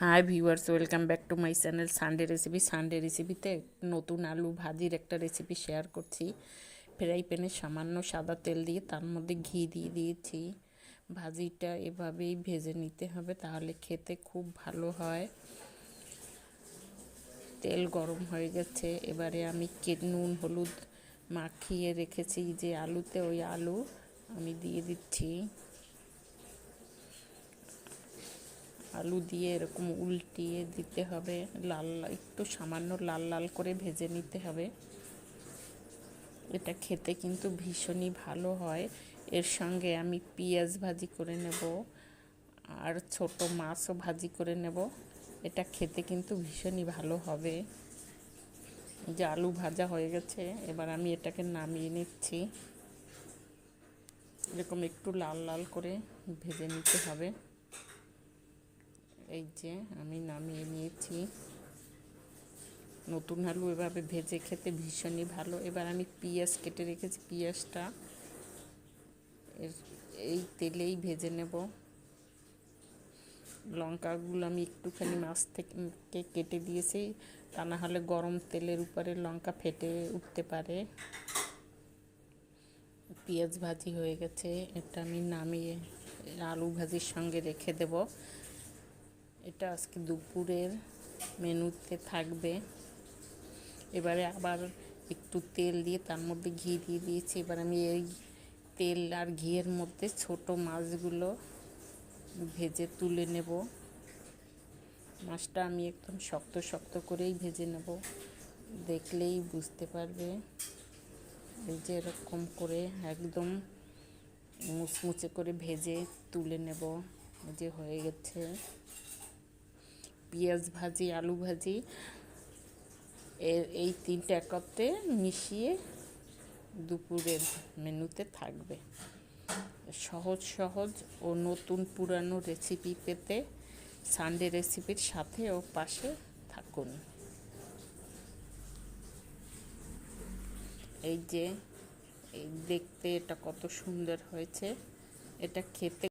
Hi viewers, welcome back to my channel Sunday recipe. Sunday রেসিপিতে নতুন আলু ভাজির একটা রেসিপি শেয়ার করছি। ফ্রাই প্যানে সামান্য সাদা তেল দিয়ে তার মধ্যে ঘি দিয়ে দিয়েছি। ভাজিটা এভাবেই ভেজে নিতে হবে, তাহলে খেতে খুব ভালো হয়। তেল গরম হয়ে গেছে, এবারে আমি নুন হলুদ মাখিয়ে রেখেছি যে আলুতে, ওই আলু আমি দিয়ে দিচ্ছি। আলু দিয়ে এরকম উল্টিয়ে দিতে হবে, লাল একটু সামান্য লাল লাল করে ভেজে নিতে হবে। এটা খেতে কিন্তু ভীষণই ভালো হয়। এর সঙ্গে আমি পেঁয়াজ ভাজি করে নেব আর ছোট মাছও ভাজি করে নেব। এটা খেতে কিন্তু ভীষণই ভালো হবে। যে আলু ভাজা হয়ে গেছে, এবার আমি এটাকে নামিয়ে নিচ্ছি। এরকম একটু লাল লাল করে ভেজে নিতে হবে। এই যে আমি নামিয়ে নিয়েছি। নতুন আলু এভাবে ভেজে খেতে ভীষণই ভালো। এবার আমি পেঁয়াজ কেটে রেখেছি, পেঁয়াজটা এই তেলেই ভেজে নেব। লঙ্কাগুলো আমি একটুখানি মাছ থেকে কেটে দিয়েছি, তা না হলে গরম তেলের উপরে লঙ্কা ফেটে উঠতে পারে। পেঁয়াজ ভাজি হয়ে গেছে, এটা আমি নামিয়ে আলু ভাজির সঙ্গে রেখে দেব। এটা আজকে দুপুরের মেনুতে থাকবে। এবারে আবার একটু তেল দিয়ে তার মধ্যে ঘি দিয়ে দিয়েছি। এবার আমি এই তেল আর ঘিয়ের মধ্যে ছোট মাছগুলো ভেজে তুলে নেব। মাছটা আমি একদম শক্ত শক্ত করেই ভেজে নেব, দেখলেই বুঝতে পারবে। এই যে এরকম করে একদম মুচমুচে করে ভেজে তুলে নেব। এই যে হয়ে গেছে। পেঁয়াজ ভাজি, আলু ভাজি এই তিনটা একত্রে মিশিয়ে দুপুরের মেনুতে থাকবে। সহজ সহজ ও নতুন পুরানো রেসিপি পেতে সানডে রেসিপির সাথে ও পাশে থাকুন। এই যে দেখতে এটা কত সুন্দর হয়েছে। এটা খেতে